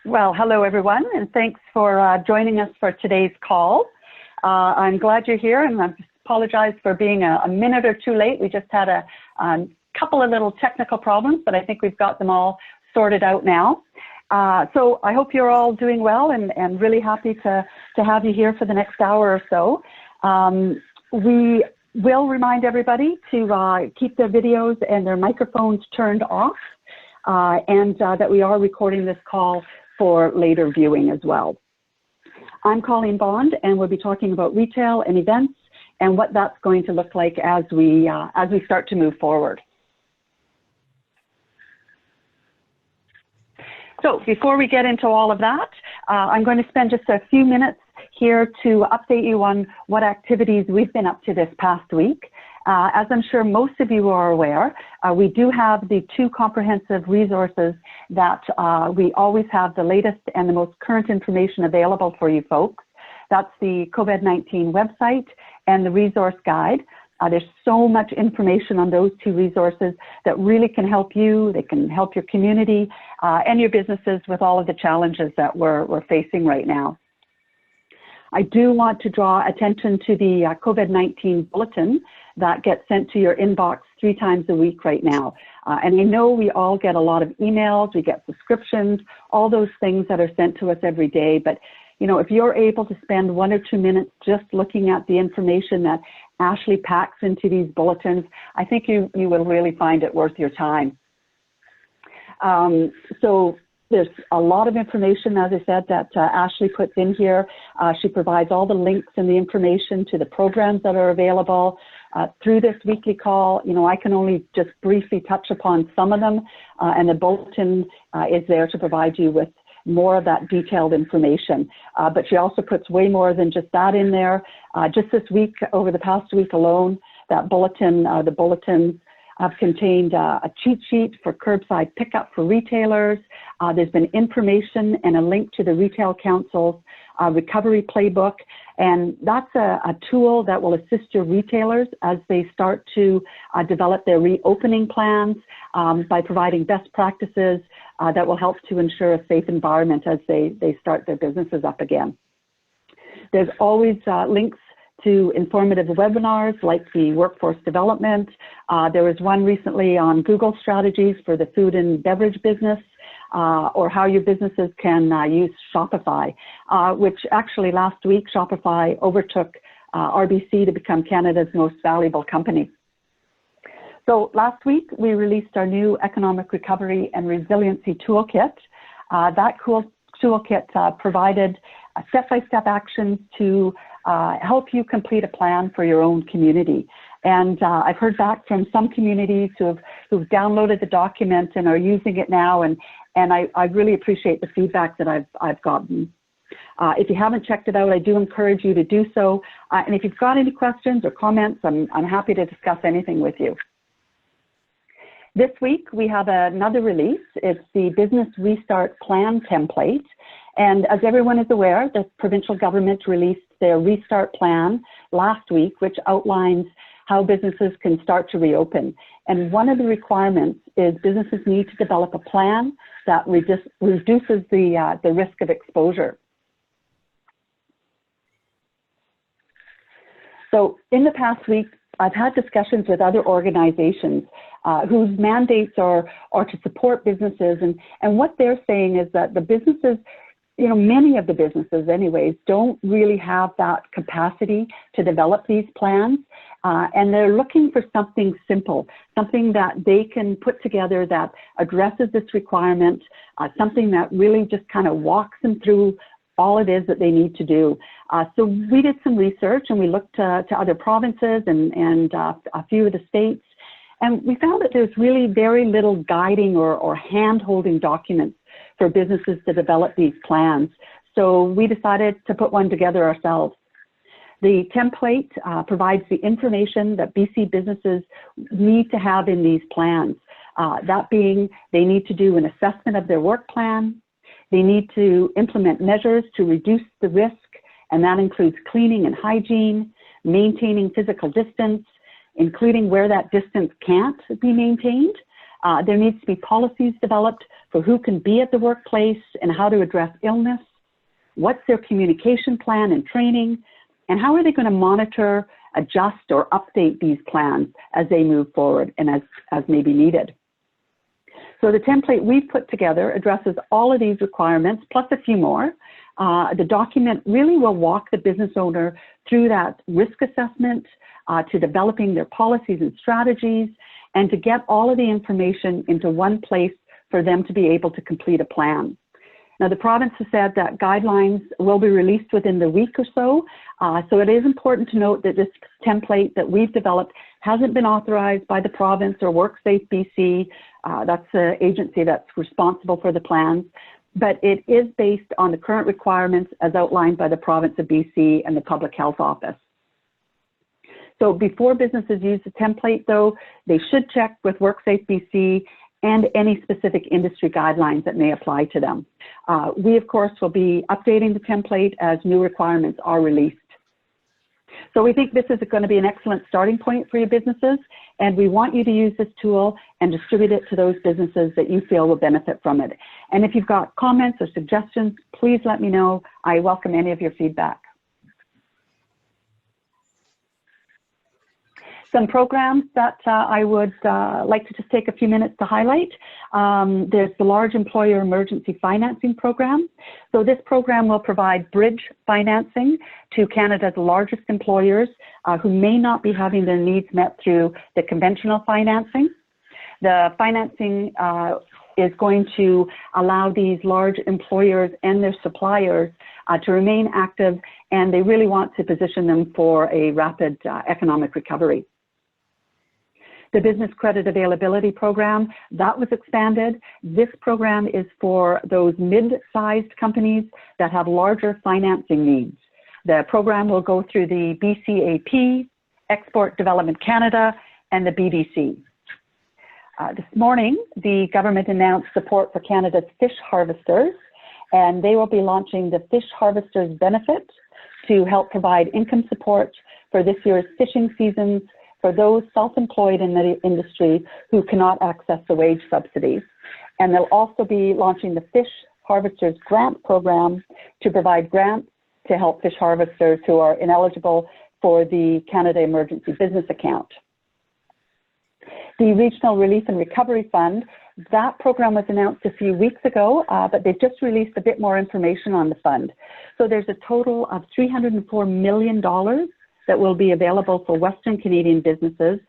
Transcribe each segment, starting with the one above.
Well, hello everyone, and thanks for joining us for today's call. I'm glad you're here, and I apologize for being a minute or two late. We just had a couple of little technical problems, but I think we've got them all sorted out now. So I hope you're all doing well, and really happy to have you here for the next hour or so. We will remind everybody to keep their videos and their microphones turned off, and that we are recording this call for later viewing as well. I'm Colleen Bond, and we'll be talking about retail and events and what that's going to look like as we start to move forward. So before we get into all of that, I'm going to spend just a few minutes here to update you on what activities we've been up to this past week. As I'm sure most of you are aware, we do have the two comprehensive resources that we always have the latest and the most current information available for you folks. That's the COVID-19 website and the resource guide. There's so much information on those two resources that really can help you, they can help your community and your businesses with all of the challenges that we're facing right now. I do want to draw attention to the COVID-19 bulletin that gets sent to your inbox 3 times a week right now. And I know we all get a lot of emails, we get subscriptions, all those things that are sent to us every day. But, you know, if you're able to spend 1 or 2 minutes just looking at the information that Ashley packs into these bulletins, I think you will really find it worth your time. So there's a lot of information, as I said, that Ashley puts in here. She provides all the links and the information to the programs that are available. Through this weekly call, you know, I can only just briefly touch upon some of them, and the bulletin is there to provide you with more of that detailed information. But she also puts way more than just that in there. Just this week, over the past week alone, that bulletin, the bulletins have contained a cheat sheet for curbside pickup for retailers. There's been information and a link to the Retail Council's recovery playbook. And that's a tool that will assist your retailers as they start to develop their reopening plans by providing best practices that will help to ensure a safe environment as they start their businesses up again. There's always links to informative webinars like the workforce development. There was one recently on Google strategies for the food and beverage business, or how your businesses can use Shopify, which actually last week Shopify overtook RBC to become Canada's most valuable company. So last week we released our new Economic Recovery and Resiliency Toolkit. That cool toolkit provided step-by-step actions to help you complete a plan for your own community. And I've heard back from some communities who've downloaded the document and are using it now, and I really appreciate the feedback that I've gotten. If you haven't checked it out, I do encourage you to do so. And if you've got any questions or comments, I'm happy to discuss anything with you. This week, we have another release. It's the Business Restart Plan template. And as everyone is aware, the provincial government released their restart plan last week, which outlines how businesses can start to reopen. And one of the requirements is businesses need to develop a plan that reduces the risk of exposure. So in the past week, I've had discussions with other organizations whose mandates are to support businesses, and what they're saying is that the businesses, you know, many of the businesses anyways, don't really have that capacity to develop these plans, and they're looking for something simple, something that they can put together that addresses this requirement, something that really just kind of walks them through all it is that they need to do. So we did some research and we looked to other provinces and a few of the states, and we found that there's really very little guiding or hand-holding documents for businesses to develop these plans. So we decided to put one together ourselves. The template provides the information that BC businesses need to have in these plans. That being, they need to do an assessment of their work plan, they need to implement measures to reduce the risk, and that includes cleaning and hygiene, maintaining physical distance, including where that distance can't be maintained, There needs to be policies developed for who can be at the workplace and how to address illness. What's their communication plan and training? And how are they going to monitor, adjust, or update these plans as they move forward and as may be needed? So the template we've put together addresses all of these requirements, plus a few more. The document really will walk the business owner through that risk assessment, to developing their policies and strategies, and to get all of the information into one place for them to be able to complete a plan. Now, the province has said that guidelines will be released within the week or so. So it is important to note that this template that we've developed hasn't been authorized by the province or WorkSafe BC. That's the agency that's responsible for the plans. But it is based on the current requirements as outlined by the province of BC and the Public Health Office. So before businesses use the template, though, they should check with WorkSafe BC and any specific industry guidelines that may apply to them. We, of course, will be updating the template as new requirements are released. So we think this is going to be an excellent starting point for your businesses, and we want you to use this tool and distribute it to those businesses that you feel will benefit from it. And if you've got comments or suggestions, please let me know. I welcome any of your feedback. Some programs that I would like to just take a few minutes to highlight. There's the Large Employer Emergency Financing Program. So this program will provide bridge financing to Canada's largest employers who may not be having their needs met through the conventional financing. The financing is going to allow these large employers and their suppliers to remain active, and they really want to position them for a rapid economic recovery. The Business Credit Availability Program, that was expanded. This program is for those mid-sized companies that have larger financing needs. The program will go through the BCAP, Export Development Canada, and the BDC. This morning, the government announced support for Canada's fish harvesters, and they will be launching the Fish Harvesters Benefit to help provide income support for this year's fishing seasons for those self-employed in the industry who cannot access the wage subsidies. And they'll also be launching the Fish Harvesters Grant Program to provide grants to help fish harvesters who are ineligible for the Canada Emergency Business Account. The Regional Relief and Recovery Fund, that program was announced a few weeks ago, but they've just released a bit more information on the fund. So there's a total of $304 million that will be available for Western Canadian businesses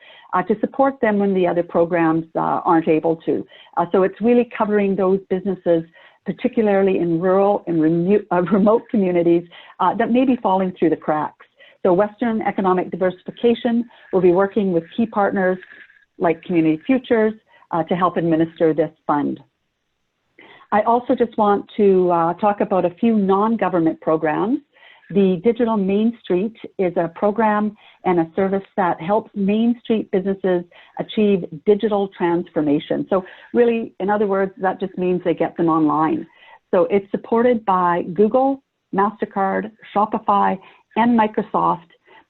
to support them when the other programs aren't able to. So it's really covering those businesses, particularly in rural and remote communities that may be falling through the cracks. So Western Economic Diversification will be working with key partners like Community Futures to help administer this fund. I also just want to talk about a few non-government programs. The Digital Main Street is a program and a service that helps Main Street businesses achieve digital transformation. So really, in other words, that just means they get them online. So it's supported by Google, MasterCard, Shopify, and Microsoft,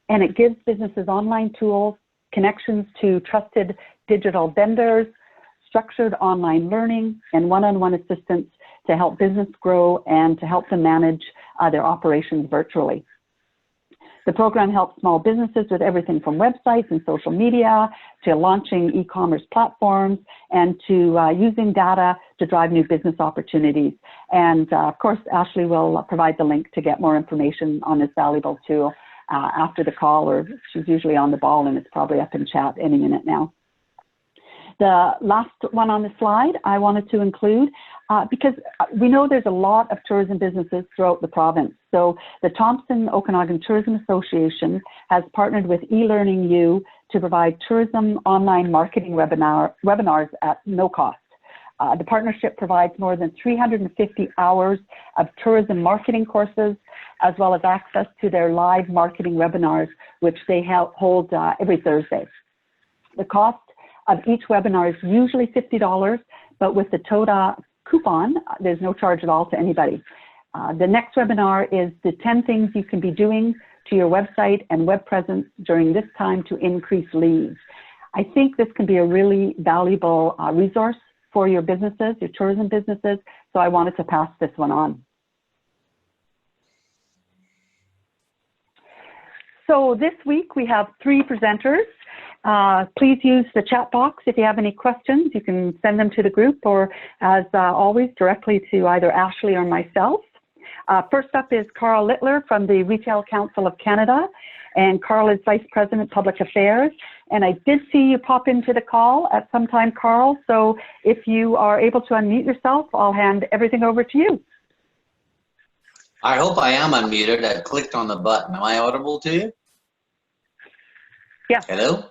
and it gives businesses online tools, connections to trusted digital vendors, structured online learning, and one-on-one assistance to help business grow and to help them manage their operations virtually. The program helps small businesses with everything from websites and social media to launching e-commerce platforms and to using data to drive new business opportunities. And of course, Ashley will provide the link to get more information on this valuable tool after the call, or she's usually on the ball and it's probably up in chat any minute now. The last one on the slide I wanted to include, because we know there's a lot of tourism businesses throughout the province. So the Thompson Okanagan Tourism Association has partnered with eLearning U to provide tourism online marketing webinars at no cost. The partnership provides more than 350 hours of tourism marketing courses, as well as access to their live marketing webinars, which they hold every Thursday. The cost of each webinar is usually $50, but with the TODA coupon, there's no charge at all to anybody. The next webinar is the 10 things you can be doing to your website and web presence during this time to increase leads. I think this can be a really valuable resource for your businesses, your tourism businesses, so I wanted to pass this one on. So this week we have 3 presenters. Please use the chat box if you have any questions. You can send them to the group, or as always, directly to either Ashley or myself. First up is Karl Littler from the Retail Council of Canada, and Karl is Vice President, Public Affairs. And I did see you pop into the call at some time, Karl, so if you are able to unmute yourself, I'll hand everything over to you. I hope I am unmuted. I clicked on the button. Am I audible to you? Yeah. Hello?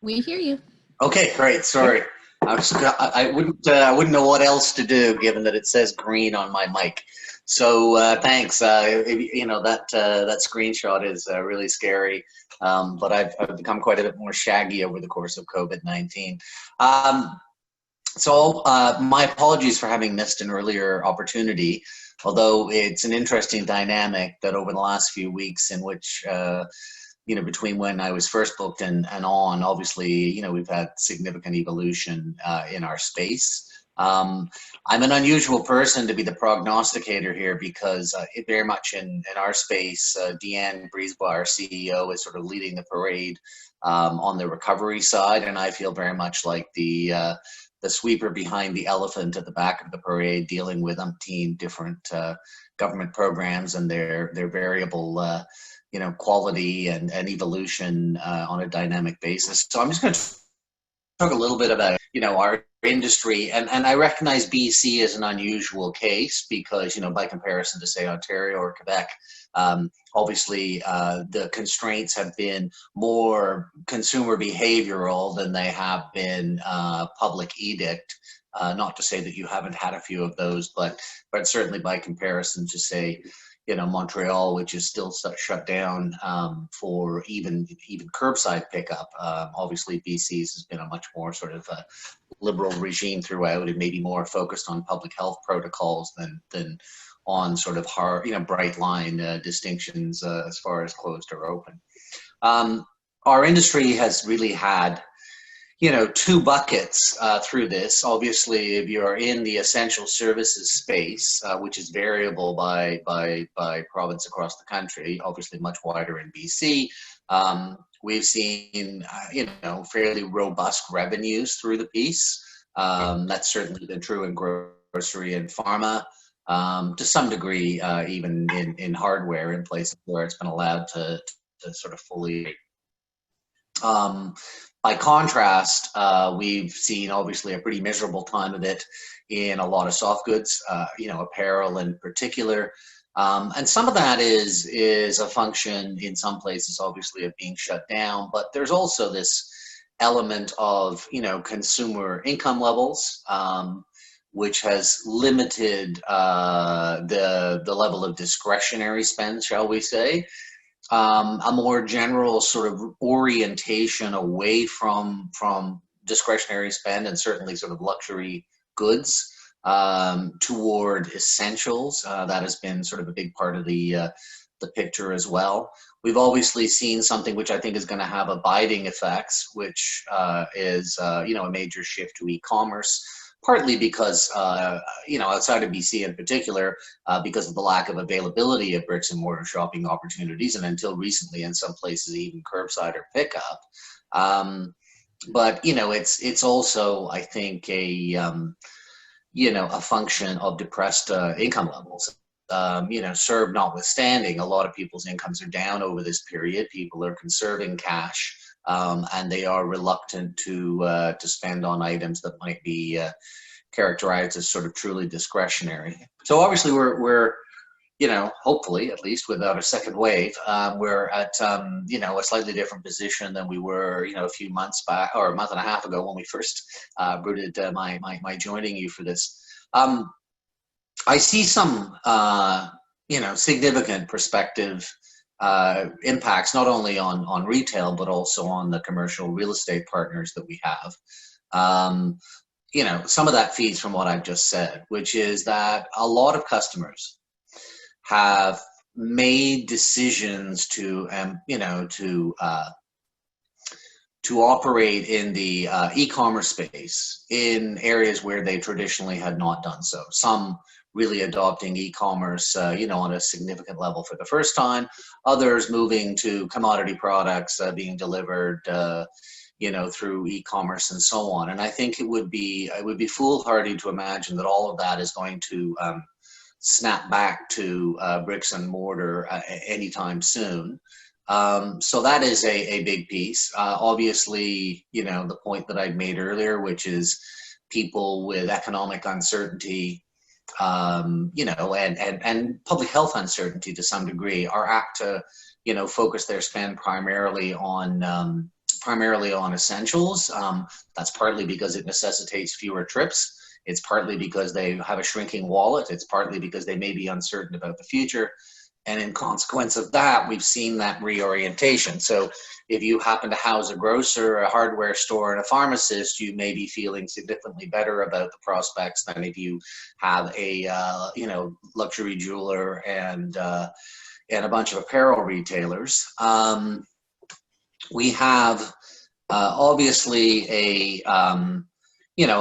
We hear you. Okay, great. Sorry. I wouldn't know what else to do given that it says green on my mic. So thanks. You know, that screenshot is really scary, but I've become quite a bit more shaggy over the course of COVID-19. So my apologies for having missed an earlier opportunity, although it's an interesting dynamic that over the last few weeks in which you know, between when I was first booked and on, obviously, you know, we've had significant evolution in our space. I'm an unusual person to be the prognosticator here because very much in our space, Deanne Briesba, our CEO, is sort of leading the parade on the recovery side, and I feel very much like the sweeper behind the elephant at the back of the parade, dealing with umpteen different government programs and their variable you know, quality and evolution on a dynamic basis. So I'm just going to talk a little bit about, you know, our industry, and I recognize BC is an unusual case because, you know, by comparison to say Ontario or Quebec, obviously the constraints have been more consumer behavioral than they have been public edict. Not to say that you haven't had a few of those, but certainly by comparison to say, you know, Montreal, which is still shut down for even curbside pickup. Obviously, BC's has been a much more sort of liberal regime throughout, and maybe more focused on public health protocols than on sort of hard, you know, bright line distinctions as far as closed or open. Our industry has really had, you know, 2 buckets through this. Obviously, if you're in the essential services space, which is variable by province across the country, obviously much wider in BC, we've seen, you know, fairly robust revenues through the piece. That's certainly been true in grocery and pharma, to some degree, even in hardware in places where it's been allowed to sort of fully. By contrast, we've seen obviously a pretty miserable time of it in a lot of soft goods, you know, apparel in particular. And some of that is a function in some places, obviously, of being shut down. But there's also this element of, you know, consumer income levels, which has limited the level of discretionary spend, shall we say. A more general sort of orientation away from discretionary spend and certainly sort of luxury goods toward essentials. That has been sort of a big part of the picture as well. We've obviously seen something which I think is going to have abiding effects, which is you know, a major shift to e-commerce. Partly because, you know, outside of BC in particular, because of the lack of availability of bricks and mortar shopping opportunities, and until recently in some places even curbside or pickup. But, you know, it's also, I think, you know, a function of depressed income levels. You know, CERB notwithstanding, a lot of people's incomes are down over this period. People are conserving cash. And they are reluctant to spend on items that might be characterized as sort of truly discretionary. So obviously we're you know, hopefully at least without a second wave, we're at you know, a slightly different position than we were, you know, a few months back or a month and a half ago when we first brooded my joining you for this. I see some you know, significant perspective impacts not only on retail but also on the commercial real estate partners that we have. You know, some of that feeds from what I've just said, which is that a lot of customers have made decisions to you know, to to operate in the e-commerce space in areas where they traditionally had not done so. Some really adopting e-commerce, on a significant level for the first time. Others moving to commodity products being delivered, through e-commerce and so on. And I think it would be foolhardy to imagine that all of that is going to snap back to bricks and mortar anytime soon. So that is a big piece. Obviously, the point that I'd made earlier, which is people with economic uncertainty, and public health uncertainty to some degree, are apt to, focus their spend primarily on essentials. That's partly because it necessitates fewer trips. It's partly because they have a shrinking wallet. It's partly because they may be uncertain about the future. And in consequence of that, we've seen that reorientation. So if you happen to house a grocer, a hardware store, and a pharmacist, you may be feeling significantly better about the prospects than if you have a luxury jeweler and a bunch of apparel retailers. We have obviously a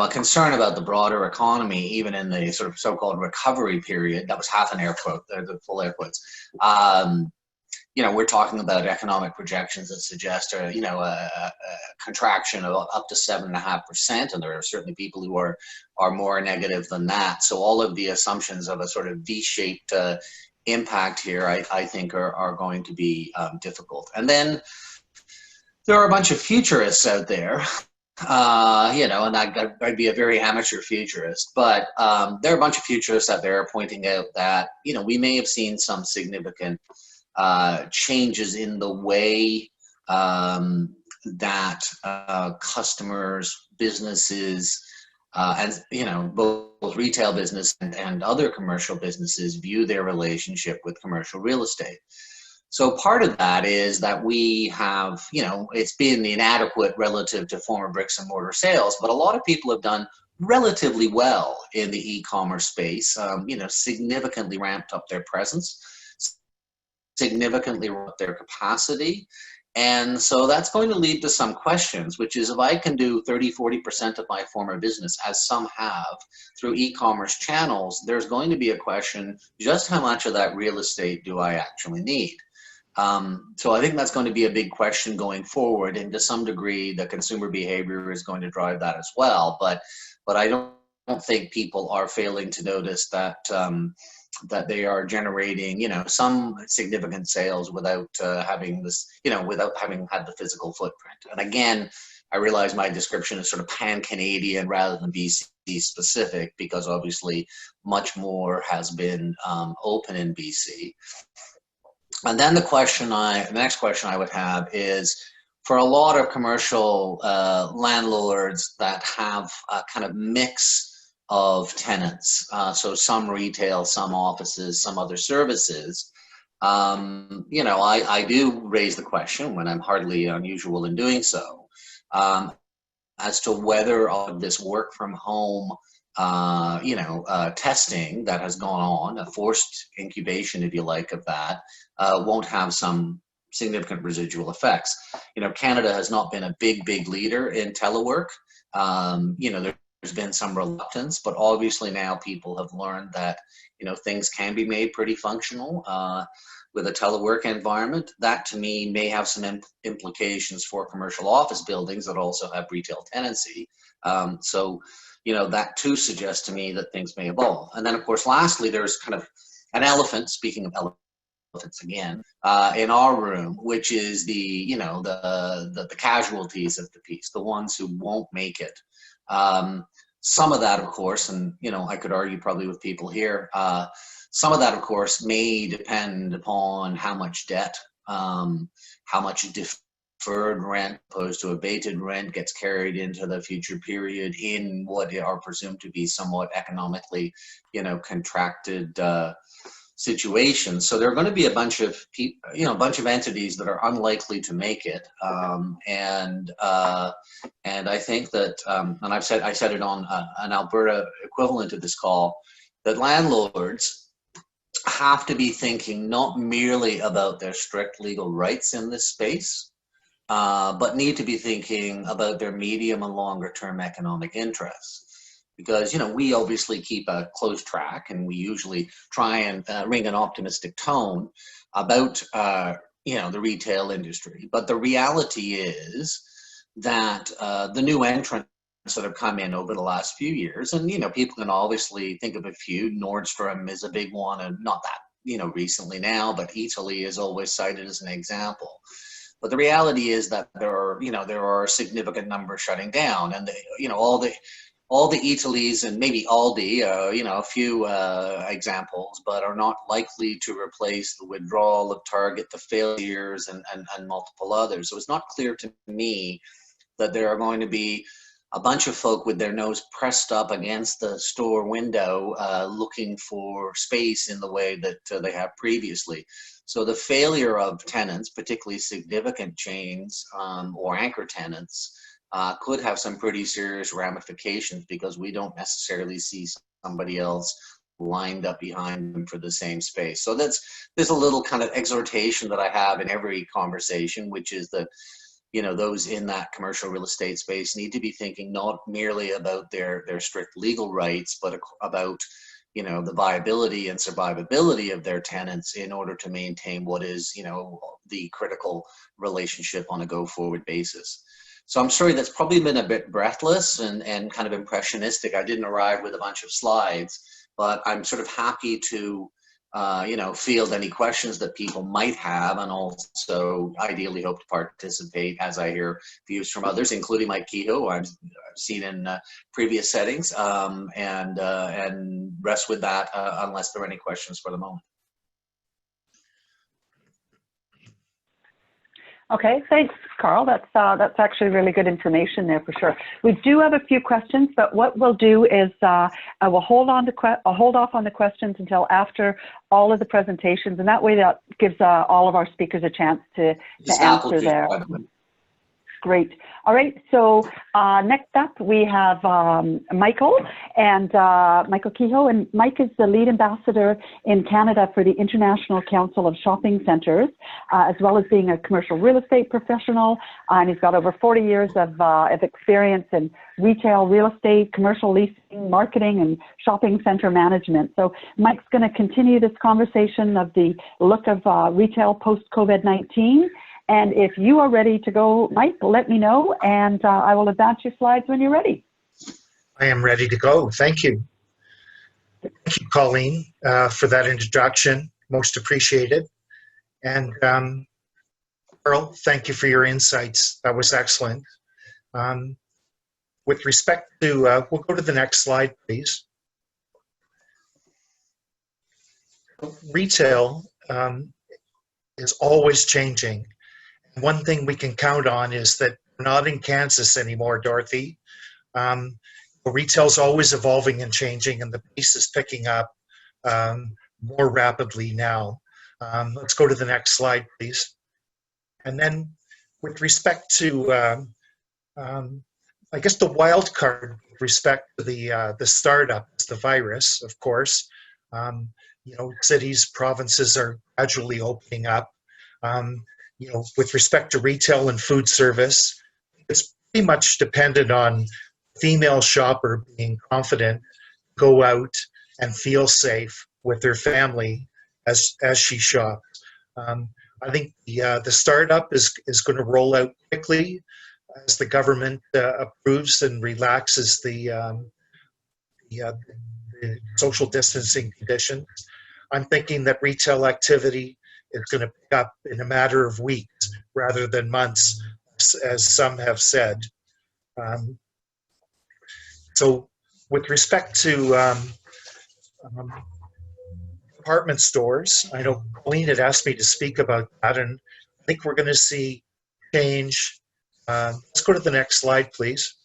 concern about the broader economy, even in the sort of so-called recovery period. That was half an air quote, the full air quotes. We're talking about economic projections that suggest a contraction of up to 7.5%, and there are certainly people who are more negative than that. So all of the assumptions of a sort of V-shaped impact here, I think, are going to be difficult. And then there are a bunch of futurists out there. And I'd be a very amateur futurist, but there are a bunch of futurists out there pointing out that, we may have seen some significant changes in the way that customers, businesses, and both retail business and other commercial businesses view their relationship with commercial real estate. So part of that is that we have, it's been inadequate relative to former bricks and mortar sales, but a lot of people have done relatively well in the e-commerce space, significantly ramped up their presence, significantly ramped up their capacity. And so that's going to lead to some questions, which is if I can do 30-40% of my former business, as some have, through e-commerce channels, there's going to be a question, just how much of that real estate do I actually need? So I think that's going to be a big question going forward, and to some degree, the consumer behavior is going to drive that as well. But I don't think people are failing to notice that that they are generating, some significant sales without having this, without having had the physical footprint. And again, I realize my description is sort of pan-Canadian rather than BC specific, because obviously much more has been open in BC. And then the next question I would have is, for a lot of commercial landlords that have a kind of mix of tenants, so some retail, some offices, some other services, I do raise the question, when I'm hardly unusual in doing so, as to whether all of this work from home testing that has gone on, a forced incubation, if you like, of that, won't have some significant residual effects. Canada has not been a big leader in telework. There's been some reluctance, but obviously now people have learned that, things can be made pretty functional with a telework environment. That, to me, may have some implications for commercial office buildings that also have retail tenancy. So that too suggests to me that things may evolve. And then, of course, lastly, there's kind of an elephant, speaking of elephants again, in our room, which is the casualties of the piece, the ones who won't make it. Some of that, of course, and, I could argue probably with people here, some of that, of course, may depend upon how much debt, how much deferred rent opposed to abated rent gets carried into the future period in what are presumed to be somewhat economically, contracted situations. So there are going to be a bunch of entities that are unlikely to make it, and I think that, and I said it on an Alberta equivalent of this call, that landlords have to be thinking not merely about their strict legal rights in this space, but need to be thinking about their medium and longer term economic interests. Because, you know, we obviously keep a close track, and we usually try and ring an optimistic tone about, you know, the retail industry. But the reality is that the new entrants that have come in over the last few years, and, you know, people can obviously think of a few. Nordstrom is a big one, and not that, you know, recently now, but Italy is always cited as an example. But the reality is that there are a significant number shutting down, and you know, all the Italys and maybe Aldi, you know, a few examples, but are not likely to replace the withdrawal of Target, the failures, and multiple others. So it's not clear to me that there are going to be a bunch of folk with their nose pressed up against the store window looking for space in the way that they have previously. So the failure of tenants, particularly significant chains or anchor tenants, could have some pretty serious ramifications, because we don't necessarily see somebody else lined up behind them for the same space. So there's a little kind of exhortation that I have in every conversation, which is that, you know, those in that commercial real estate space need to be thinking not merely about their strict legal rights, but about, you know, the viability and survivability of their tenants in order to maintain what is, you know, the critical relationship on a go-forward basis. So I'm sorry, that's probably been a bit breathless and kind of impressionistic. I didn't arrive with a bunch of slides, but I'm sort of happy to, you know, field any questions that people might have, and also ideally hope to participate as I hear views from others, including Mike Kehoe, I've seen in previous settings, and rest with that unless there are any questions for the moment. Okay, thanks, Karl. That's actually really good information there for sure. We do have a few questions, but what we'll do is I will hold off on the questions until after all of the presentations, and that way that gives all of our speakers a chance to answer there. Great. All right, so next up we have Michael Kehoe, and Mike is the lead ambassador in Canada for the International Council of Shopping Centres, as well as being a commercial real estate professional, and he's got over 40 years of experience in retail real estate, commercial leasing, marketing, and shopping centre management. So Mike's going to continue this conversation of the look of retail post-COVID-19. And if you are ready to go, Mike, let me know, and I will advance your slides when you're ready. I am ready to go. Thank you. Thank you, Colleen, for that introduction. Most appreciated. And Karl, thank you for your insights. That was excellent. With respect to, we'll go to the next slide, please. Retail is always changing. One thing we can count on is that we're not in Kansas anymore, Dorothy. Retail's always evolving and changing, and the pace is picking up more rapidly now. Let's go to the next slide, please. And then with respect to, I guess the wild card with respect to the startup is the virus, of course. You know, cities, provinces are gradually opening up. You know, with respect to retail and food service, it's pretty much dependent on female shopper being confident, go out and feel safe with their family as she shops. I think the startup is going to roll out quickly as the government approves and relaxes the social distancing conditions. I'm thinking that retail activity is going to pick up in a matter of weeks rather than months, as some have said. So with respect to department stores, I know Colleen had asked me to speak about that, and I think we're going to see change. Let's go to the next slide, please.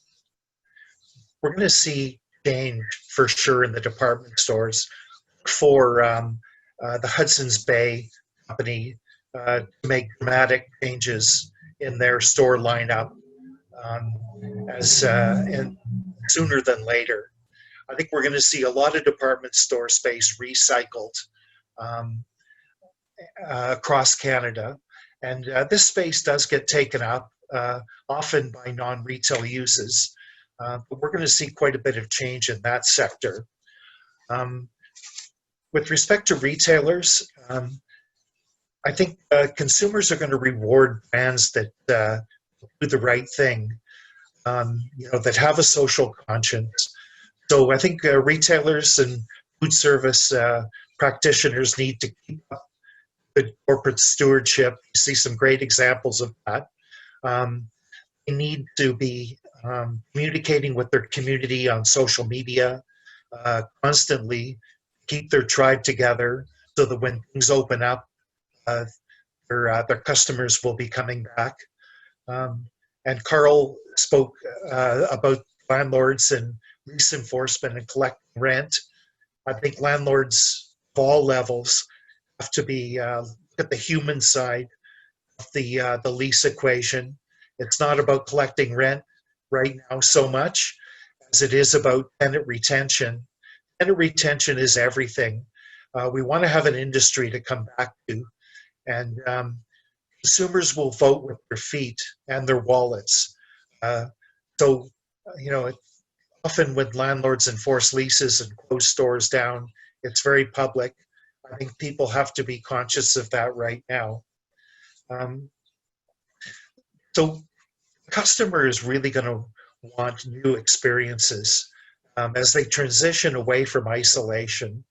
We're going to see change for sure in the department stores for the Hudson's Bay company to make dramatic changes in their store lineup and sooner than later. I think we're going to see a lot of department store space recycled across Canada, And this space does get taken up often by non-retail uses, but we're going to see quite a bit of change in that sector. With respect to retailers, I think consumers are going to reward brands that do the right thing, that have a social conscience. So I think retailers and food service practitioners need to keep up good corporate stewardship. You see some great examples of that. They need to be communicating with their community on social media constantly, keep their tribe together so that when things open up, their customers will be coming back. And Karl spoke about landlords and lease enforcement and collecting rent. I think landlords of all levels have to be at the human side of the lease equation. It's not about collecting rent right now so much as it is about tenant retention. Tenant retention is everything. We want to have an industry to come back to, and consumers will vote with their feet and their wallets. So, often when landlords enforce leases and close stores down, it's very public. I think people have to be conscious of that right now. So the customer is really going to want new experiences as they transition away from isolation.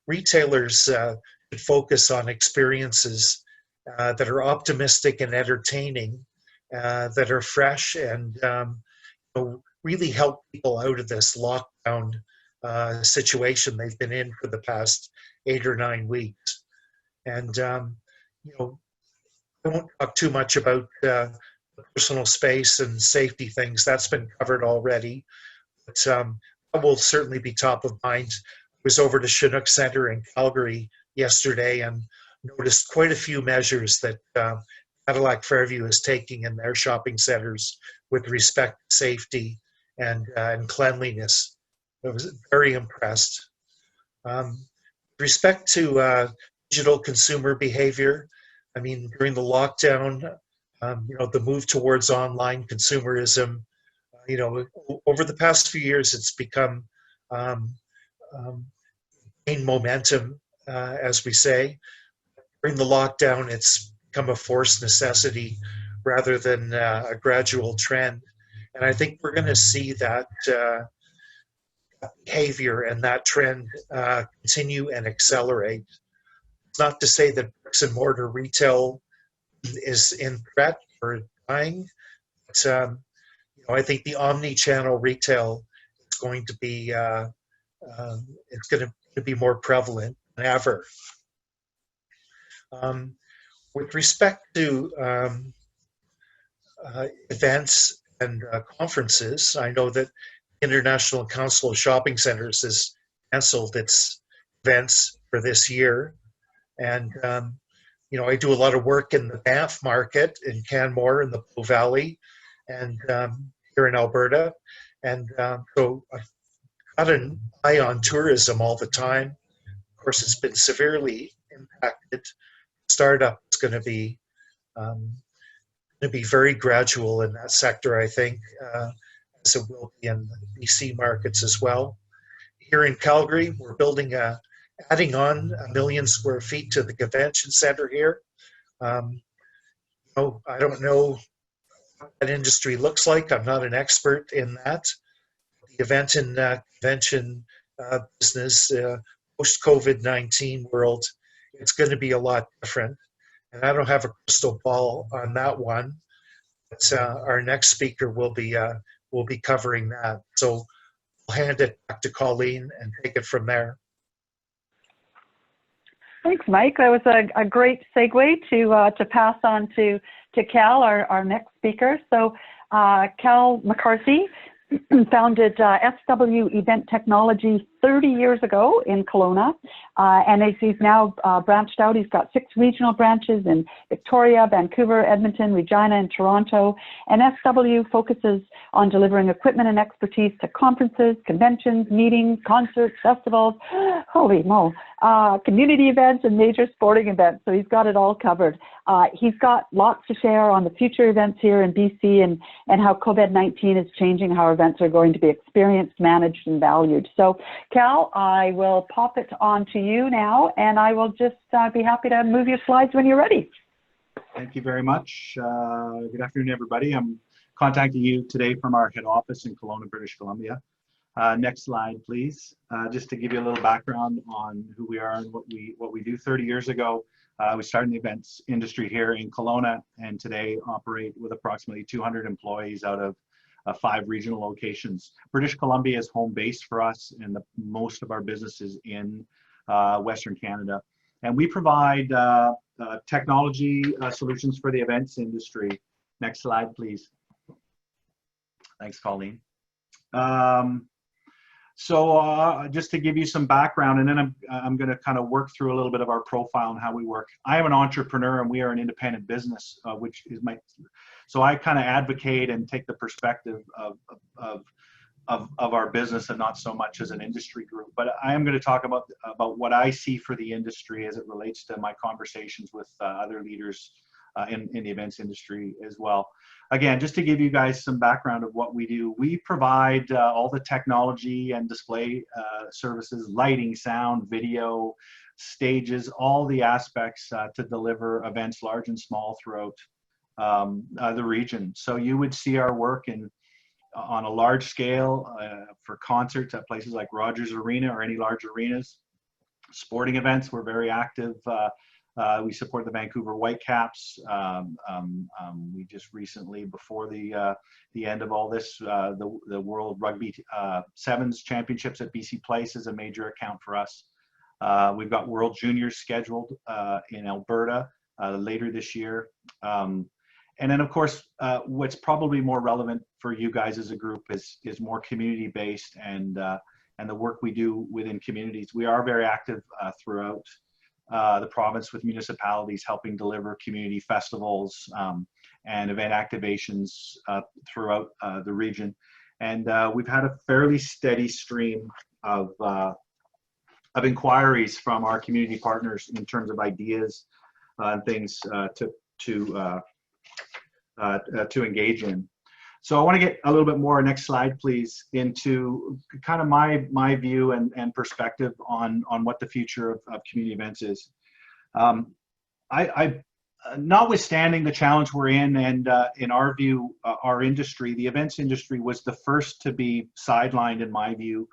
Retailers should focus on experiences that are optimistic and entertaining, that are fresh, and really help people out of this lockdown situation they've been in for the past 8 or 9 weeks. And I won't talk too much about personal space and safety things. That's been covered already. But that will certainly be top of mind. I was over to Chinook Centre in Calgary yesterday and noticed quite a few measures that Cadillac Fairview is taking in their shopping centres with respect to safety and cleanliness. I was very impressed. With respect to digital consumer behavior, I mean, during the lockdown, the move towards online consumerism, over the past few years, it's become gained momentum, as we say. During the lockdown, it's become a forced necessity rather than a gradual trend. And I think we're going to see that behavior and that trend continue and accelerate. It's not to say that bricks and mortar retail is in threat or dying, but I think the omni-channel retail is going to be it's going to be more prevalent than ever. With respect to events and conferences, I know that the International Council of Shopping Centres has canceled its events for this year. And, I do a lot of work in the Banff market in Canmore in the Bow Valley and here in Alberta. And so I've got an eye on tourism all the time. Of course, it's been severely impacted. Startup is going to be very gradual in that sector, I think, as it will be in the BC markets as well. Here in Calgary, we're adding on 1 million square feet to the convention center here. I don't know what that industry looks like. I'm not an expert in that. The event and convention business, post-COVID-19 world, it's going to be a lot different. And I don't have a crystal ball on that one. But our next speaker will be covering that. So I'll hand it back to Colleen and take it from there. Thanks, Mike. That was a great segue to pass on to Kel, our next speaker. So Kel Mccarthy founded SW Event Technology 30 years ago in Kelowna, and as he's now branched out, he's got 6 regional branches in Victoria, Vancouver, Edmonton, Regina, and Toronto. And SW focuses on delivering equipment and expertise to conferences, conventions, meetings, concerts, festivals, holy mo, community events, and major sporting events. So he's got it all covered. He's got lots to share on the future events here in BC and how COVID-19 is changing how events are going to be experienced, managed, and valued. So, Kel, I will pop it on to you now, and I will just be happy to move your slides when you're ready. Thank you very much. Good afternoon, everybody. I'm contacting you today from our head office in Kelowna, British Columbia. Next slide, please. Just to give you a little background on who we are and what we do. 30 years ago, we started in the events industry here in Kelowna, and today operate with approximately 200 employees out of 5 regional locations. British Columbia is home base for us, and most of our business is in Western Canada. And we provide technology solutions for the events industry. Next slide, please. Thanks, Colleen. So just to give you some background, and then I'm going to kind of work through a little bit of our profile and how we work. I am an entrepreneur, and we are an independent business, which is so I kind of advocate and take the perspective of our business and not so much as an industry group. But I am going to talk about what I see for the industry as it relates to my conversations with other leaders in the events industry as well. Again, just to give you guys some background of what we do, we provide all the technology and display services, lighting, sound, video, stages, all the aspects to deliver events large and small throughout the region. So you would see our work on a large scale for concerts at places like Rogers Arena or any large arenas. Sporting events, we're very active. We support the Vancouver Whitecaps. We just recently, before the end of all this, the World Rugby Sevens Championships at BC Place is a major account for us. We've got World Juniors scheduled in Alberta later this year. And then, of course, what's probably more relevant for you guys as a group is more community-based and the work we do within communities. We are very active throughout the province with municipalities helping deliver community festivals and event activations throughout the region. And we've had a fairly steady stream of inquiries from our community partners in terms of ideas and things to engage in. So I want to get a little bit more, next slide please, into kind of my view and perspective on what the future of community events is. Notwithstanding the challenge we're in, and in our view, our industry, the events industry was the first to be sidelined in my view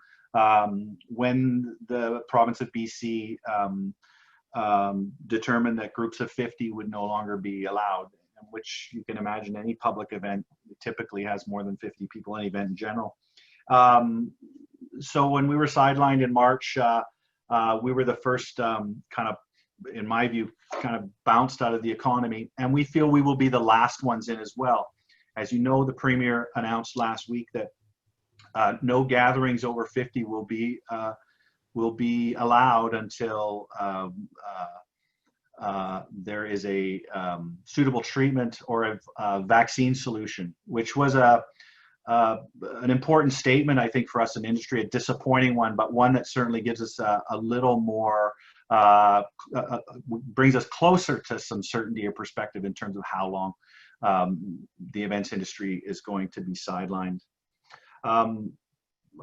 when the province of BC determined that groups of 50 would no longer be allowed, which you can imagine any public event typically has more than 50 people, any event in general. So when we were sidelined in March, we were the first kind of, in my view, kind of bounced out of the economy, and we feel we will be the last ones in as well. As you know, the Premier announced last week that no gatherings over 50 will be allowed until there is a suitable treatment or a vaccine solution, which was an important statement, I think, for us in industry, a disappointing one, but one that certainly gives us a little more, brings us closer to some certainty or perspective in terms of how long the events industry is going to be sidelined.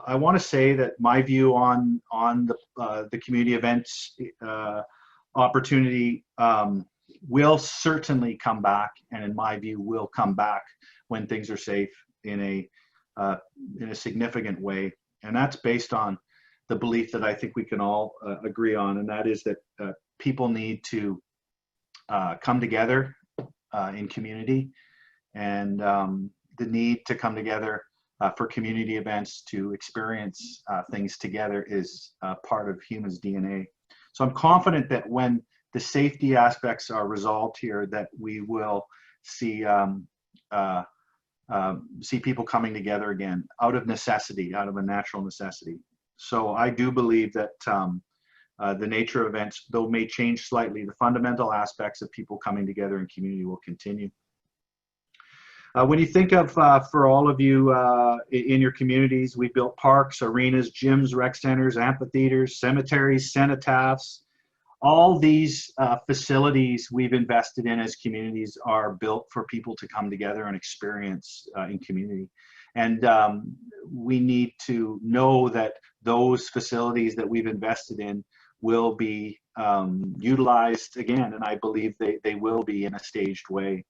I want to say that my view on the community events opportunity will certainly come back, and in my view will come back when things are safe in a significant way. And that's based on the belief that I think we can all agree on, and that is that people need to come together in community, and the need to come together for community events to experience things together is part of humans' DNA. So I'm confident that when the safety aspects are resolved here, that we will see people coming together again out of necessity, out of a natural necessity. So I do believe that the nature of events, though may change slightly, the fundamental aspects of people coming together in community will continue. When you think of, for all of you in your communities, we built parks, arenas, gyms, rec centers, amphitheaters, cemeteries, cenotaphs. All these facilities we've invested in as communities are built for people to come together and experience in community. And we need to know that those facilities that we've invested in will be utilized again, and I believe they will be in a staged way.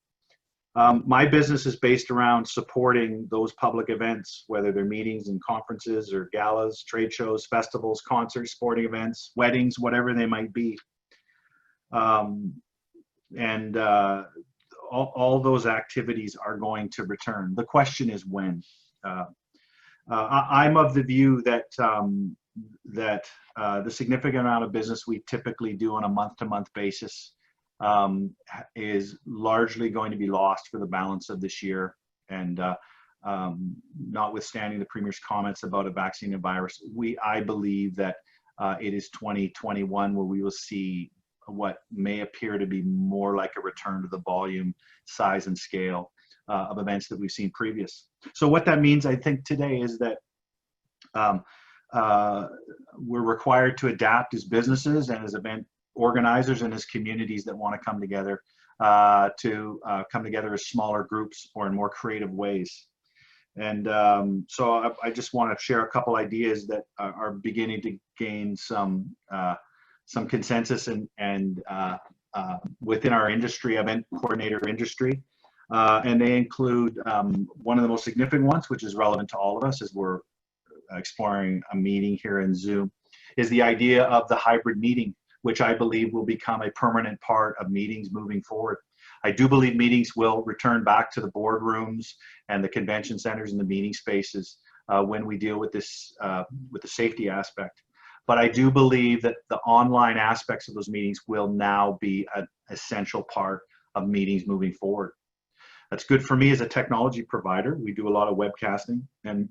My business is based around supporting those public events, whether they're meetings and conferences or galas, trade shows, festivals, concerts, sporting events, weddings, whatever they might be. All those activities are going to return. The question is when. I'm of the view that the significant amount of business we typically do on a month-to-month basis is largely going to be lost for the balance of this year. And notwithstanding the Premier's comments about a vaccine and virus, I believe that it is 2021 where we will see what may appear to be more like a return to the volume, size, and scale of events that we've seen previous. So what that means, I think, today is that we're required to adapt as businesses and as event organizers and as communities that want to come together as smaller groups or in more creative ways. And so I just want to share a couple ideas that are beginning to gain some consensus and within our industry, event coordinator industry. And they include one of the most significant ones, which is relevant to all of us as we're exploring a meeting here in Zoom, is the idea of the hybrid meeting, which I believe will become a permanent part of meetings moving forward. I do believe meetings will return back to the boardrooms and the convention centers and the meeting spaces when we deal with this, with the safety aspect. But I do believe that the online aspects of those meetings will now be an essential part of meetings moving forward. That's good for me as a technology provider. We do a lot of webcasting and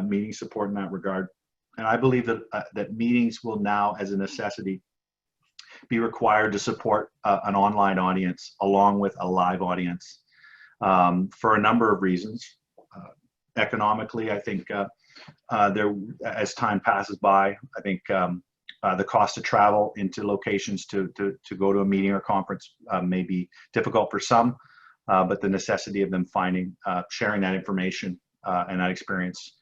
meeting support in that regard. And I believe that, that meetings will now, as a necessity, be required to support an online audience along with a live audience for a number of reasons. Economically, I think as time passes by, I think the cost to travel into locations to go to a meeting or conference may be difficult for some, but the necessity of them sharing that information and that experience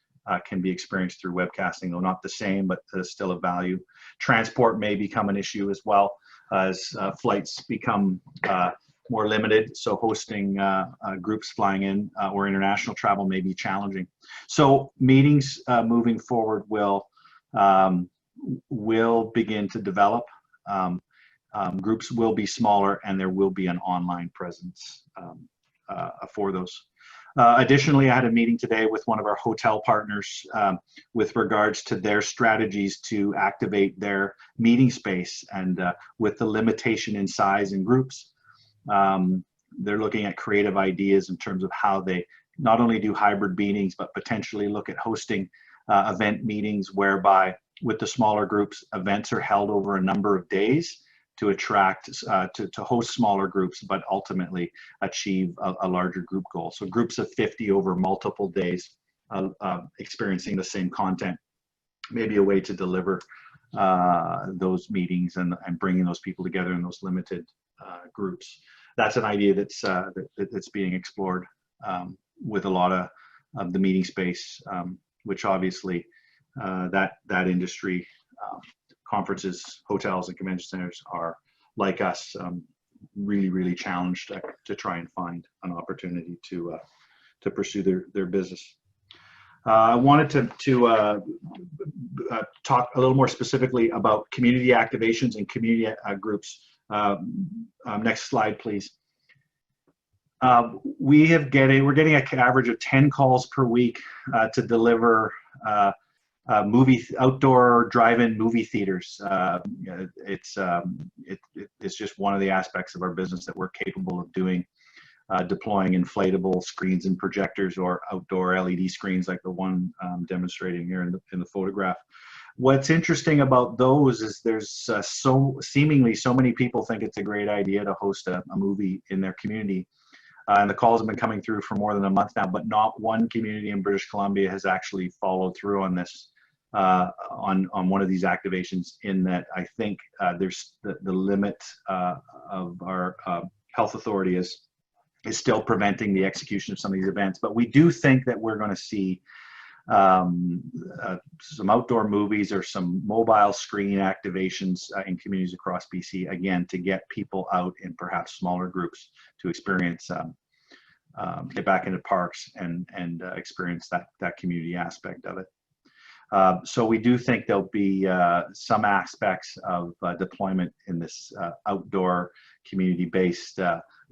can be experienced through webcasting, though not the same, but still of value. Transport may become an issue as well as flights become more limited. So hosting groups flying in or international travel may be challenging. So meetings moving forward will begin to develop. Groups will be smaller and there will be an online presence for those. Additionally, I had a meeting today with one of our hotel partners with regards to their strategies to activate their meeting space, and with the limitation in size and groups, they're looking at creative ideas in terms of how they not only do hybrid meetings, but potentially look at hosting event meetings whereby with the smaller groups, events are held over a number of days to attract, to host smaller groups, but ultimately achieve a larger group goal. So groups of 50 over multiple days experiencing the same content may be a way to deliver those meetings and bringing those people together in those limited groups. That's an idea that's being explored with a lot of the meeting space, which obviously that industry, conferences, hotels, and convention centers are, like us, really, really challenged to try and find an opportunity to pursue their business. I wanted to talk a little more specifically about community activations and community groups. Next slide, please. We're getting an average of 10 calls per week to deliver outdoor drive-in movie theaters. It's just one of the aspects of our business that we're capable of doing, deploying inflatable screens and projectors or outdoor LED screens like the one demonstrating here in the photograph. What's interesting about those is there's seemingly so many people think it's a great idea to host a movie in their community. And the calls have been coming through for more than a month now, but not one community in British Columbia has actually followed through on this, on one of these activations, in that I think there's the limit of our health authority is still preventing the execution of some of these events. But we do think that we're going to see some outdoor movies or some mobile screen activations in communities across BC, again, to get people out in perhaps smaller groups to experience, get back into parks and experience that community aspect of it. So we do think there'll be some aspects of deployment in this outdoor community-based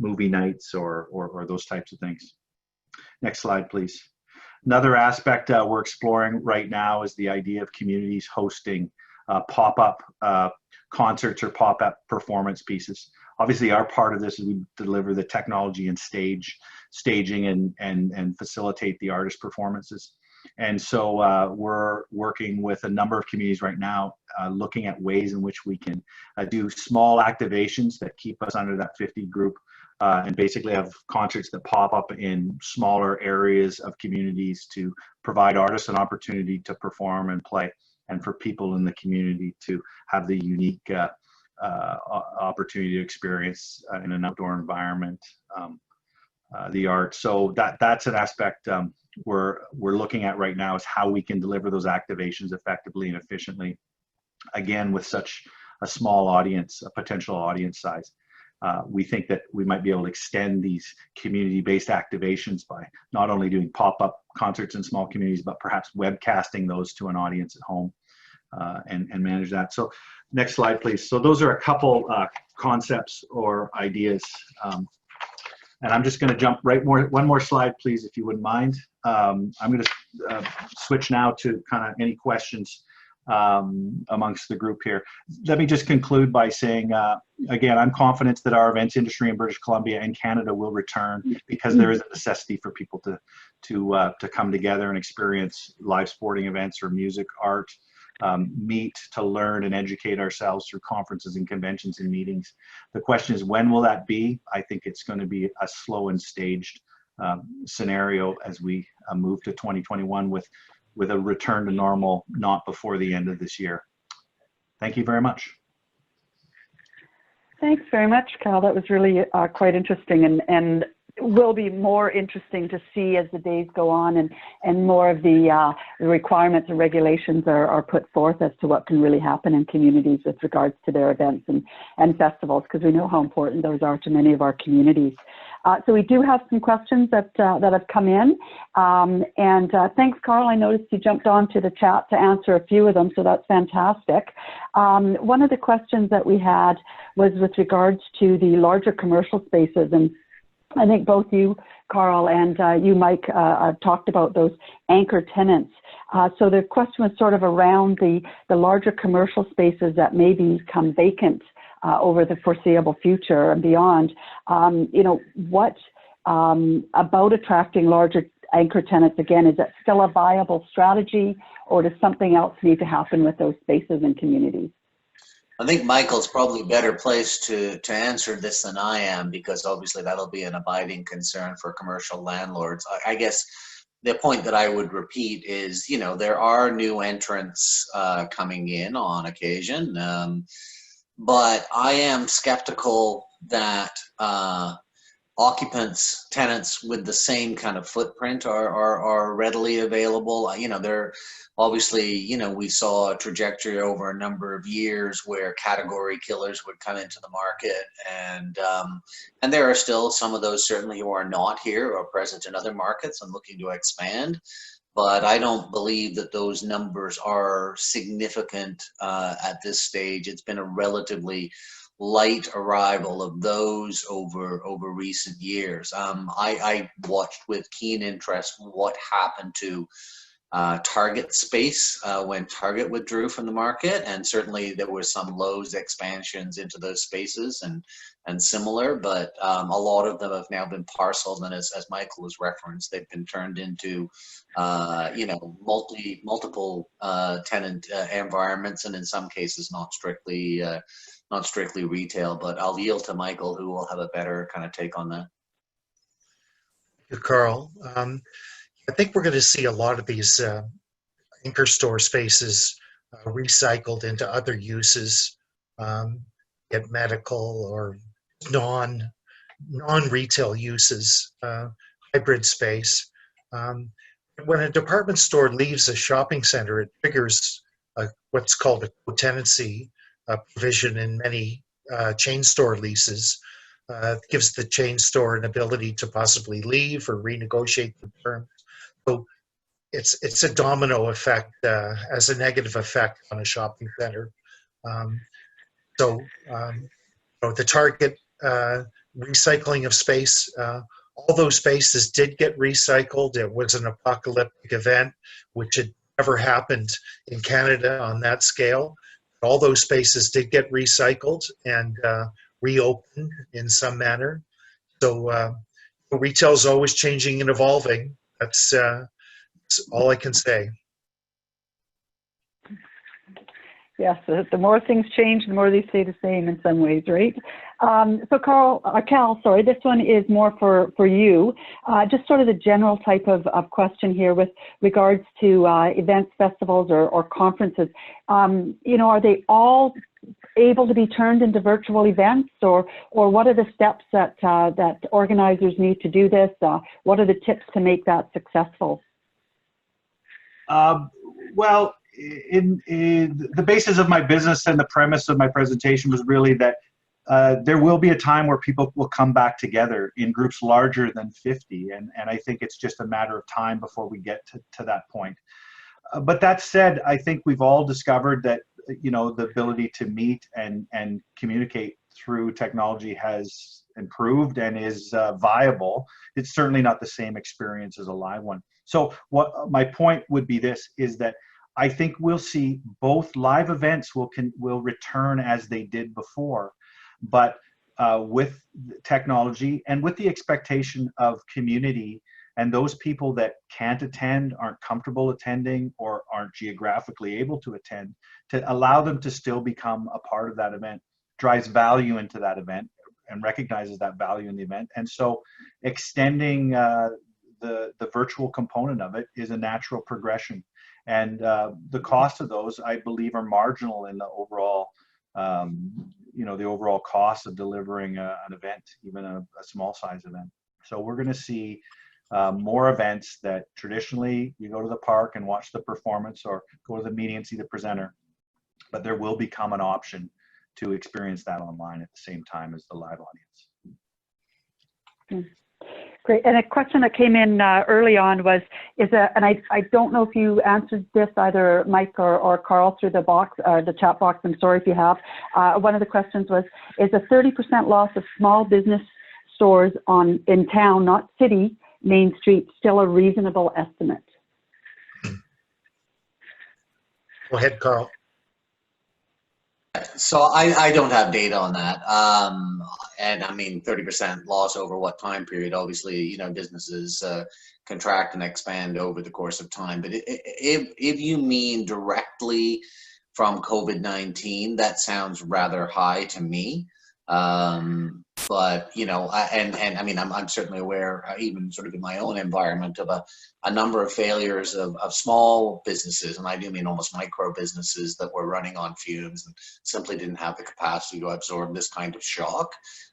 movie nights or those types of things. Next slide, please. Another aspect we're exploring right now is the idea of communities hosting pop-up concerts or pop-up performance pieces. Obviously, our part of this is we deliver the technology and staging and facilitate the artist performances. And so we're working with a number of communities right now, looking at ways in which we can do small activations that keep us under that 50 group, and basically have concerts that pop up in smaller areas of communities to provide artists an opportunity to perform and play, and for people in the community to have the unique opportunity to experience in an outdoor environment the art. So that's an aspect we're looking at right now, is how we can deliver those activations effectively and efficiently, again, with such a small audience, a potential audience size. We think that we might be able to extend these community-based activations by not only doing pop-up concerts in small communities, but perhaps webcasting those to an audience at home and manage that. So next slide, please. So those are a couple concepts or ideas. And I'm just going to jump one more slide, please, if you wouldn't mind. I'm going to switch now to kind of any questions amongst the group here. Let me just conclude by saying, again, I'm confident that our events industry in British Columbia and Canada will return, because there is a necessity for people to come together and experience live sporting events or music, art, meet to learn and educate ourselves through conferences and conventions and meetings. The question is, when will that be? I think it's going to be a slow and staged scenario as we move to 2021 with a return to normal, not before the end of this year. Thank you very much. Thanks very much, Kel. That was really quite interesting, and will be more interesting to see as the days go on and more of the requirements and regulations are put forth as to what can really happen in communities with regards to their events and festivals, because we know how important those are to many of our communities. So we do have some questions that have come in, and thanks, Karl. I noticed you jumped onto the chat to answer a few of them, so that's fantastic. One of the questions that we had was with regards to the larger commercial spaces, and I think both you, Karl, and you, Mike, talked about those anchor tenants. So the question was sort of around the larger commercial spaces that may become vacant over the foreseeable future and beyond. You know, what about attracting larger anchor tenants? Again, is that still a viable strategy, or does something else need to happen with those spaces and communities? I think Michael's probably better placed to answer this than I am, because obviously that'll be an abiding concern for commercial landlords. I guess the point that I would repeat is, you know, there are new entrants coming in on occasion, but I am skeptical that occupants, tenants with the same kind of footprint are readily available. You know, they're obviously, you know, we saw a trajectory over a number of years where category killers would come into the market, and there are still some of those certainly who are not here or present in other markets and looking to expand. But I don't believe that those numbers are significant at this stage. It's been a relatively light arrival of those over recent years. I watched with keen interest what happened to Target space when Target withdrew from the market, and certainly there were some Lowe's expansions into those spaces and similar, but a lot of them have now been parceled, and as Michael has referenced, they've been turned into multiple tenant environments, and in some cases not strictly retail. But I'll yield to Michael, who will have a better kind of take on that. Thank you, Karl. I think we're going to see a lot of these anchor store spaces recycled into other uses, get medical or non-retail uses, hybrid space. When a department store leaves a shopping center, it triggers what's called a co-tenancy provision in many chain store leases. Gives the chain store an ability to possibly leave or renegotiate the terms. So it's a domino effect as a negative effect on a shopping center. The Target recycling of space, all those spaces did get recycled. It was an apocalyptic event, which had never happened in Canada on that scale. All those spaces did get recycled and reopened in some manner. So retail is always changing and evolving. That's all I can say. Yes, the more things change, the more they stay the same in some ways, right? So Kel, sorry, this one is more for you. Just sort of the general type of question here with regards to events, festivals, or conferences. Are they all able to be turned into virtual events, or what are the steps that organizers need to do this? What are the tips to make that successful? Well, in the basis of my business and the premise of my presentation was really that there will be a time where people will come back together in groups larger than 50, and I think it's just a matter of time before we get to that point. But that said, I think we've all discovered that the ability to meet and communicate through technology has improved and is viable. It's certainly not the same experience as a live one. So what my point would be this, is that I think we'll see both live events will return as they did before, but with technology and with the expectation of community and those people that can't attend, aren't comfortable attending, or aren't geographically able to attend, to allow them to still become a part of that event, drives value into that event and recognizes that value in the event. And so extending the virtual component of it is a natural progression. And the cost of those, I believe, are marginal in the overall, the overall cost of delivering an event, even a small size event. So we're going to see more events that traditionally you go to the park and watch the performance, or go to the meeting and see the presenter, but there will become an option to experience that online at the same time as the live audience. Great. And a question that came in early on was, and I don't know if you answered this, either Mike or Karl, through the box, the chat box. I'm sorry if you have. One of the questions was, is a 30% loss of small business stores in town, not city, Main Street, still a reasonable estimate? Go ahead, Karl. So I don't have data on that. And I mean, 30% loss over what time period? Obviously, businesses contract and expand over the course of time. But if you mean directly from COVID-19, that sounds rather high to me. But I mean, I'm certainly aware, even sort of in my own environment, of a number of failures of small businesses, and I do mean almost micro businesses that were running on fumes and simply didn't have the capacity to absorb this kind of shock.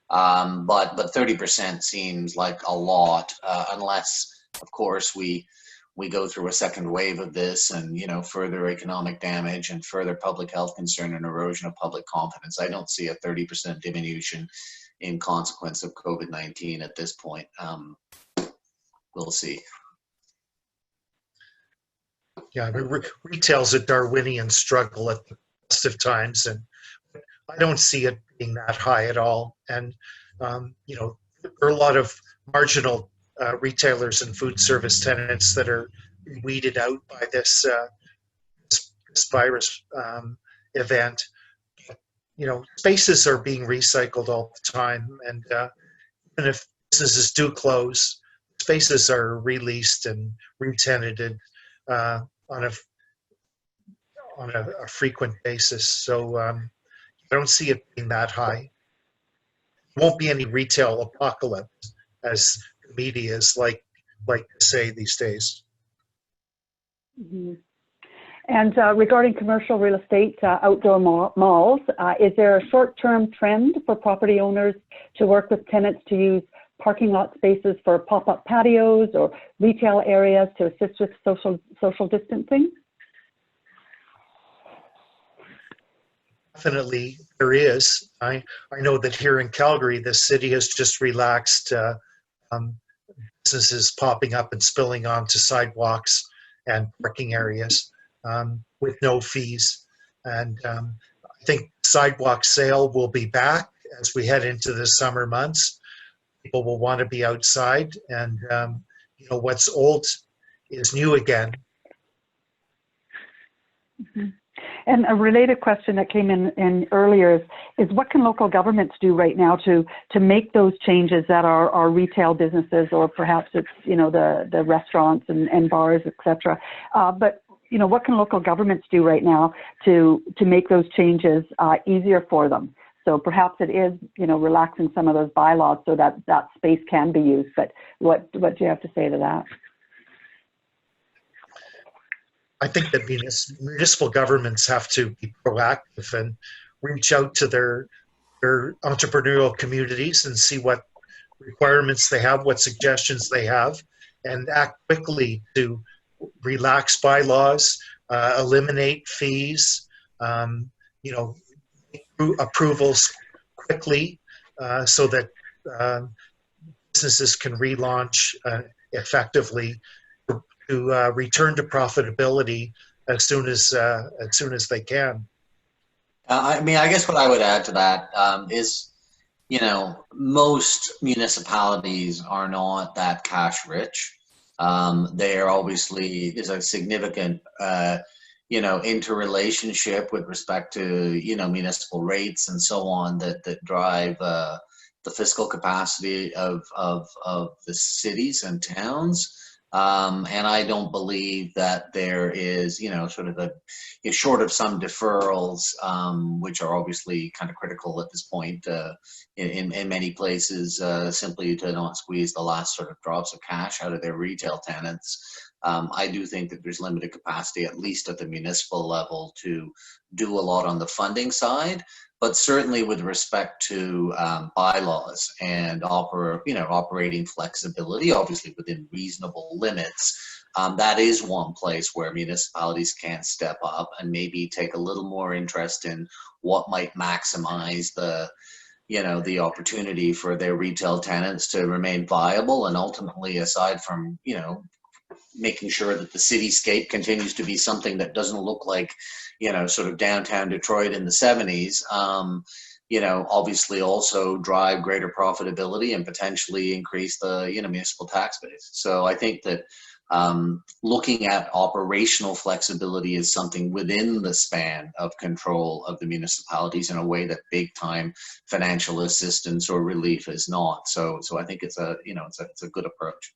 But 30% seems like a lot, unless, of course, we go through a second wave of this and, further economic damage and further public health concern and erosion of public confidence. I don't see a 30% diminution in consequence of COVID-19 at this point. We'll see. Yeah, retail's a Darwinian struggle at the best of times, and I don't see it being that high at all. And, there are a lot of marginal retailers and food service tenants that are weeded out by this virus event. You know, spaces are being recycled all the time, and even if businesses do close, spaces are released and re-tenanted on a frequent basis. So I don't see it being that high. There won't be any retail apocalypse, as the media is like to say these days. Mm-hmm. And regarding commercial real estate, outdoor malls, is there a short-term trend for property owners to work with tenants to use parking lot spaces for pop-up patios or retail areas to assist with social distancing? Definitely, there is. I know that here in Calgary, the city has just relaxed businesses popping up and spilling onto sidewalks and parking areas with no fees. And I think sidewalk sale will be back as we head into the summer months. People will want to be outside, and you know, what's old is new again. Mm-hmm. And a related question that came in earlier is what can local governments do right now to make those changes that are retail businesses, or perhaps it's, you know, the restaurants and bars, etc. But you know, what can local governments do right now to make those changes easier for them? So perhaps it is, you know, relaxing some of those bylaws so that that space can be used. But what do you have to say to that? I think that municipal governments have to be proactive and reach out to their entrepreneurial communities and see what requirements they have, what suggestions they have, and act quickly to relax bylaws, eliminate fees, you know, approvals quickly so that businesses can relaunch effectively to return to profitability as soon as they can. I mean, I guess what I would add to that is, you know, most municipalities are not that cash rich. There obviously is a significant, you know, interrelationship with respect to, you know, municipal rates and so on that drive the fiscal capacity of the cities and towns. And I don't believe that there is, you know, sort of short of some deferrals, which are obviously kind of critical at this point in many places, simply to not squeeze the last sort of drops of cash out of their retail tenants. I do think that there's limited capacity, at least at the municipal level, to do a lot on the funding side. But certainly with respect to bylaws and operating flexibility, obviously within reasonable limits, that is one place where municipalities can step up and maybe take a little more interest in what might maximize the opportunity for their retail tenants to remain viable, and ultimately, aside from, you know, making sure that the cityscape continues to be something that doesn't look like, you know, sort of downtown Detroit in the 70s, you know, obviously also drive greater profitability and potentially increase the, you know, municipal tax base. So I think that looking at operational flexibility is something within the span of control of the municipalities in a way that big time financial assistance or relief is not. So I think it's a, you know, it's a good approach.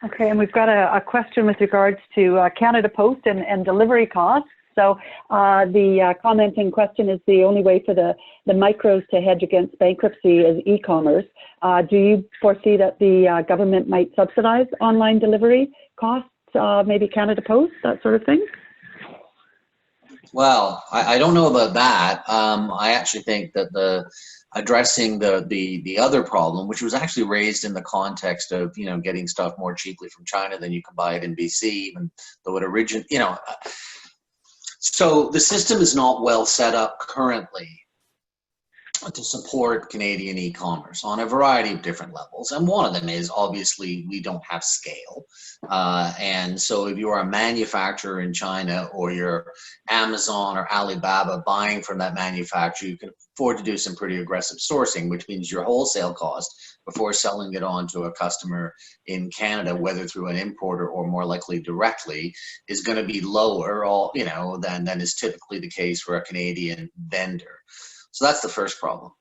Okay, and we've got a question with regards to Canada Post and delivery costs. So the commenting question is, the only way for the micros to hedge against bankruptcy is e-commerce. Do you foresee that the government might subsidize online delivery costs, maybe Canada Post, that sort of thing? Well, I don't know about that. I actually think that addressing the other problem, which was actually raised in the context of, you know, getting stuff more cheaply from China than you can buy it in BC, even though it originated, you know. So the system is not well set up currently to support Canadian e-commerce on a variety of different levels. And one of them is obviously we don't have scale. And so if you are a manufacturer in China, or you're Amazon or Alibaba buying from that manufacturer, you can afford to do some pretty aggressive sourcing, which means your wholesale cost before selling it on to a customer in Canada, whether through an importer or more likely directly, is going to be lower, than is typically the case for a Canadian vendor. So that's the first problem.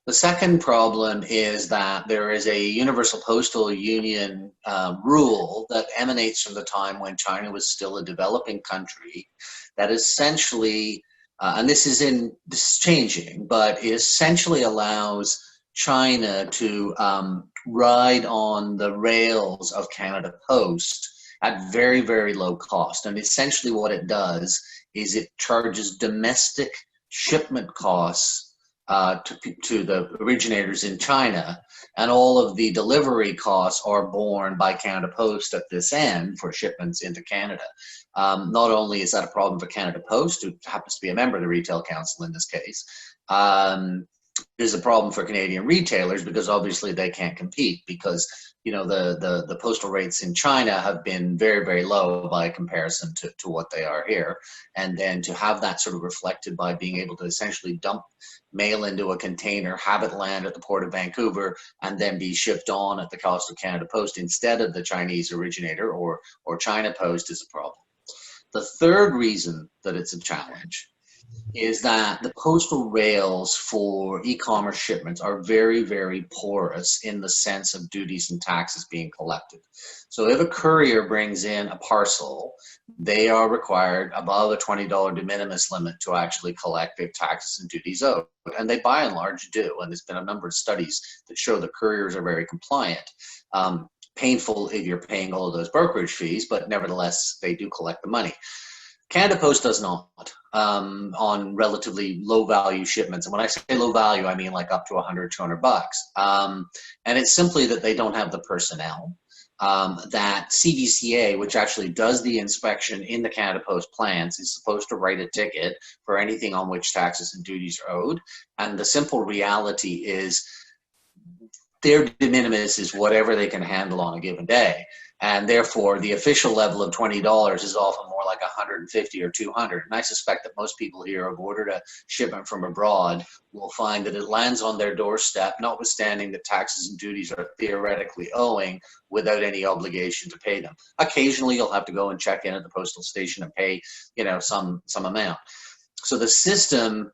The second problem is that there is a Universal Postal Union rule that emanates from the time when China was still a developing country that essentially, and this is changing, but it essentially allows China to ride on the rails of Canada Post at very, very low cost. And essentially what it does is it charges domestic shipment costs to the originators in China, and all of the delivery costs are borne by Canada Post at this end for shipments into Canada. Not only is that a problem for Canada Post, who happens to be a member of the Retail Council in this case, there's a problem for Canadian retailers, because obviously they can't compete, because the postal rates in China have been very, very low by comparison to what they are here. And then to have that sort of reflected by being able to essentially dump mail into a container, have it land at the Port of Vancouver, and then be shipped on at the cost of Canada Post instead of the Chinese originator or China Post is a problem. The third reason that it's a challenge is that the postal rails for e-commerce shipments are very, very porous in the sense of duties and taxes being collected. So if a courier brings in a parcel, they are required above a $20 de minimis limit to actually collect their taxes and duties owed. And they by and large do. And there's been a number of studies that show that couriers are very compliant. Painful if you're paying all of those brokerage fees, but nevertheless, they do collect the money. Canada Post does not on relatively low value shipments. And when I say low value, I mean like up to $100, $200. And it's simply that they don't have the personnel. That CVCA, which actually does the inspection in the Canada Post plants, is supposed to write a ticket for anything on which taxes and duties are owed. And the simple reality is their de minimis is whatever they can handle on a given day. And therefore, the official level of $20 is often more like $150 or $200. And I suspect that most people here who have ordered a shipment from abroad will find that it lands on their doorstep, notwithstanding that taxes and duties are theoretically owing, without any obligation to pay them. Occasionally, you'll have to go and check in at the postal station and pay, some amount. So the system,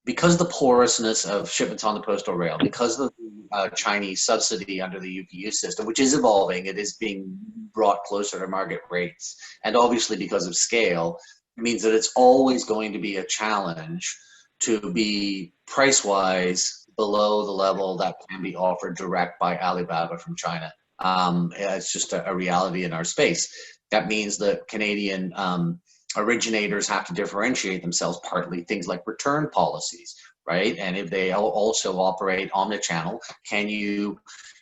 because of the porousness of shipments on the postal rail, because of the Chinese subsidy under the UPU system, which is evolving, it is being brought closer to market rates, and obviously because of scale, it means that it's always going to be a challenge to be price-wise below the level that can be offered direct by Alibaba from China. It's just a reality in our space. That means that Canadian originators have to differentiate themselves, partly things like return policies, right? And if they also operate omnichannel, can you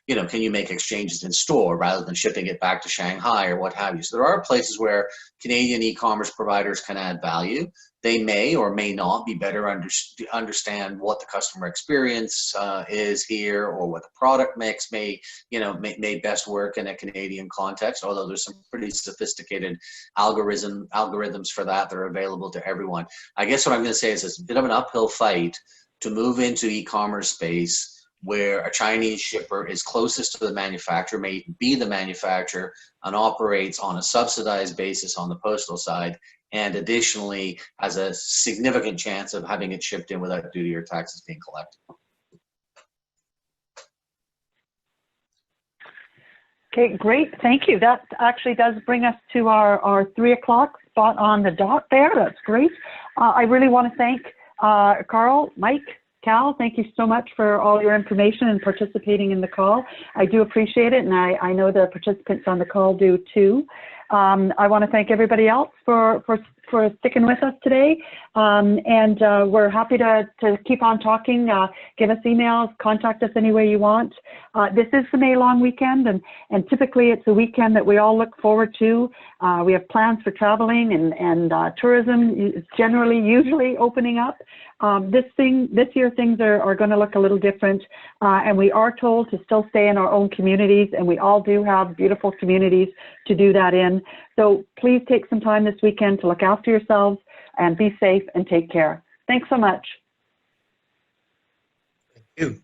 make exchanges in store rather than shipping it back to Shanghai or what have you? So there are places where Canadian e-commerce providers can add value. They may or may not be better understand what the customer experience is here, or what the product mix may best work in a Canadian context, although there's some pretty sophisticated algorithms for that are available to everyone. I guess what I'm going to say is it's a bit of an uphill fight to move into e-commerce space where a Chinese shipper is closest to the manufacturer, may be the manufacturer, and operates on a subsidized basis on the postal side, and additionally has a significant chance of having it shipped in without duty or taxes being collected. Okay, great. Thank you. That actually does bring us to our 3 o'clock spot on the dot there. That's great. I really want to thank Karl, Mike, Cal, thank you so much for all your information and participating in the call. I do appreciate it, and I know the participants on the call do too. I want to thank everybody else for sticking with us today. And we're happy to keep on talking. Give us emails, contact us any way you want. This is the May long weekend, and typically it's a weekend that we all look forward to. We have plans for traveling and tourism is usually opening up. This year things are going to look a little different, and we are told to still stay in our own communities, and we all do have beautiful communities to do that in. So please take some time this weekend to look after yourselves and be safe and take care. Thanks so much. Thank you.